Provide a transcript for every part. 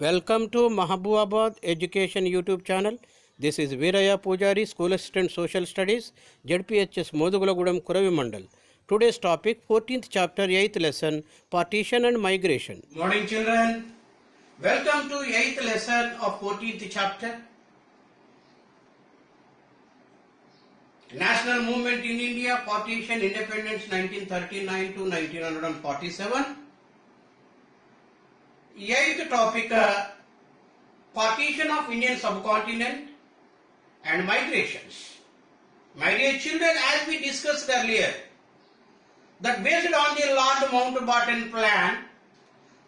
Welcome to Mahabubabad Education YouTube channel. This is Veeraya Pujari, School Assistant Social Studies, ZPHS Modugulagudam Kuravi Mandal. Today's topic, 14th chapter, 8th lesson, Partition and Migration. Morning children. Welcome to 8th lesson of 14th chapter. National movement in India, partition, independence 1939 to 1947. 8th topic, partition of Indian subcontinent and migrations. My dear children, as we discussed earlier, that based on the Lord Mountbatten plan,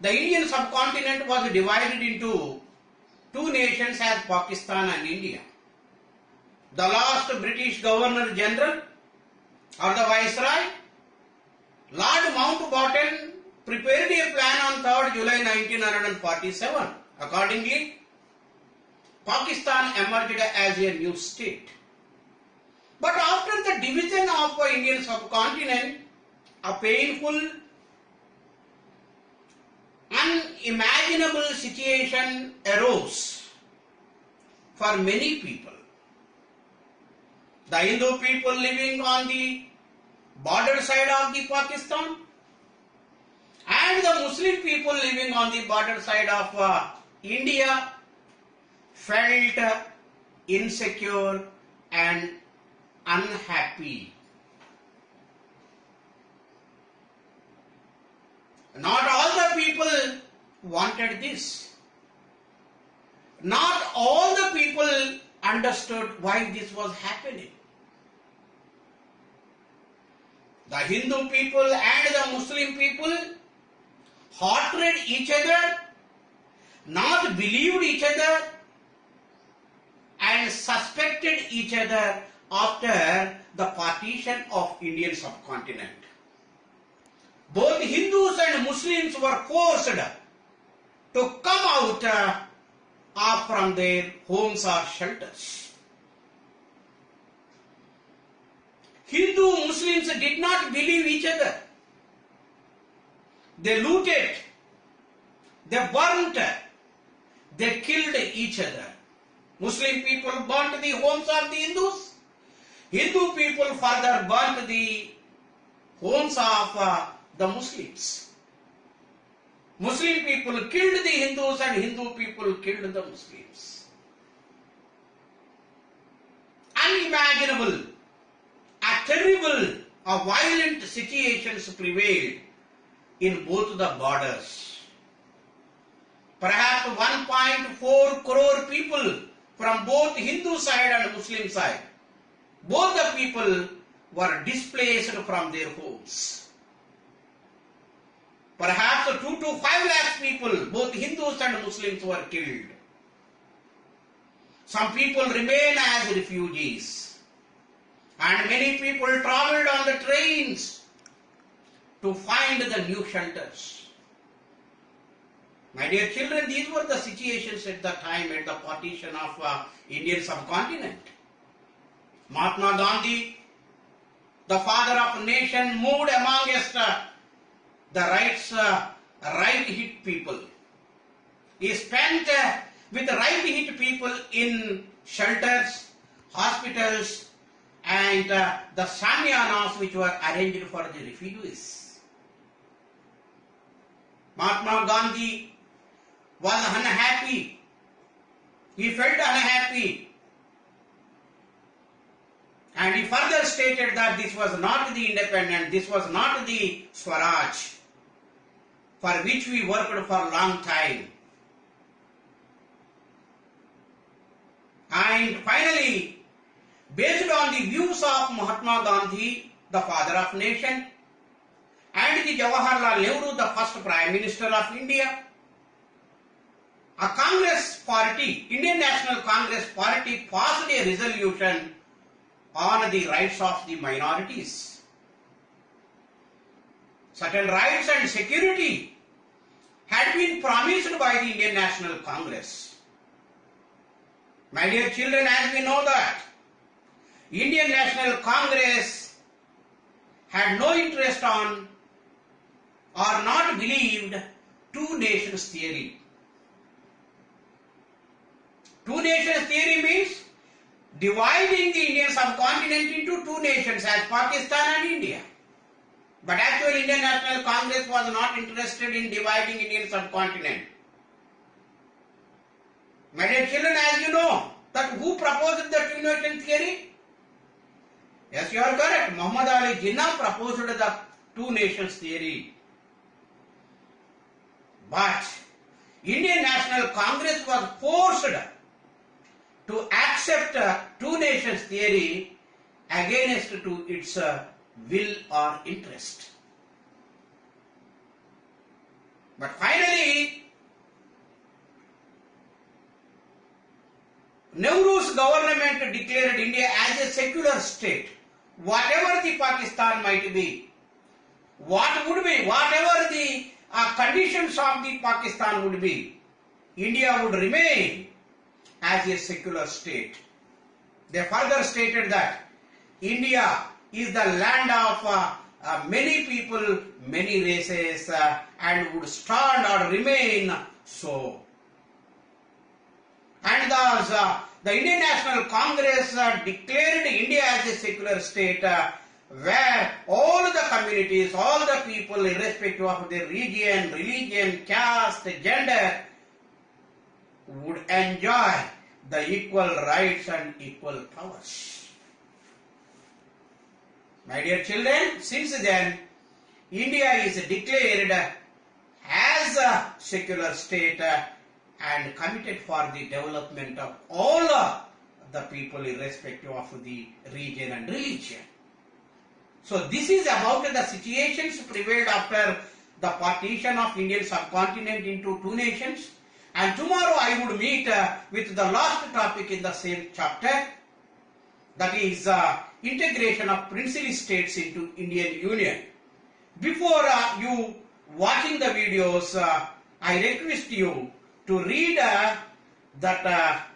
the Indian subcontinent was divided into two nations as Pakistan and India. The last British Governor General or the Viceroy, Lord Mountbatten, prepared a plan on 3rd July 1947. Accordingly, Pakistan emerged as a new state. But after the division of the Indian subcontinent, a painful, unimaginable situation arose for many people. The Hindu people living on the border side of the Pakistan and the Muslim people living on the border side of India felt insecure and unhappy. Not all the people wanted this. Not all the people understood why this was happening. The Hindu people and the Muslim people hated each other, not believed each other, and suspected each other after the partition of Indian subcontinent. Both Hindus and Muslims were forced to come out from their homes or shelters. Hindu Muslims did not believe each other. They looted, they burnt, they killed each other. Muslim people burnt the homes of the Hindus. Hindu people further burnt the homes of the Muslims. Muslim people killed the Hindus and Hindu people killed the Muslims. Unimaginable, terrible, violent situations prevailed in both the borders. Perhaps 1.4 crore people from both Hindu side and Muslim side, both the people were displaced from their homes. Perhaps 2 to 5 lakhs people, both Hindus and Muslims, were killed. Some people remain as refugees, and many people travelled on the trains to find the new shelters. My dear children, these were the situations at the time at the partition of Indian subcontinent. Mahatma Gandhi, the father of nation, moved amongst the right-hit people. He spent with the right-hit people in shelters, hospitals, and the shamyanas which were arranged for the refugees. Mahatma Gandhi was unhappy. He felt unhappy. And he further stated that this was not the independence, this was not the Swaraj for which we worked for a long time. And finally, based on the views of Mahatma Gandhi, the father of nation, and the Jawaharlal Nehru, the first Prime Minister of India, a Congress party, Indian National Congress Party, passed a resolution on the rights of the minorities. Certain rights and security had been promised by the Indian National Congress. My dear children, as we know that Indian National Congress had no interest on or not believed two nations theory. Two nations theory means dividing the Indian subcontinent into two nations as Pakistan and India. But actually Indian National Congress was not interested in dividing Indian subcontinent. My dear children, as you know, that who proposed the two nation theory? Yes, you are correct. Muhammad Ali Jinnah proposed the two nations theory. But Indian National Congress was forced to accept two nations theory against to its will or interest. But finally, Nehru's government declared India as a secular state. Whatever the Pakistan might be, whatever the conditions of the Pakistan would be, India would remain as a secular state. They further stated that India is the land of many people, many races, and would stand or remain so. And thus, the Indian National Congress declared India as a secular state where all the communities, all the people, irrespective of their region, religion, caste, gender, would enjoy the equal rights and equal powers. My dear children, since then, India is declared as a secular state and committed for the development of all the people irrespective of the region and religion. So this is about the situations prevailed after the partition of Indian subcontinent into two nations. And tomorrow I would meet with the last topic in the same chapter, that is integration of princely states into Indian Union. Before you watching the videos, I request you to read that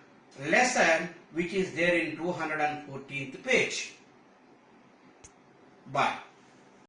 lesson which is there in 214th page. Bye.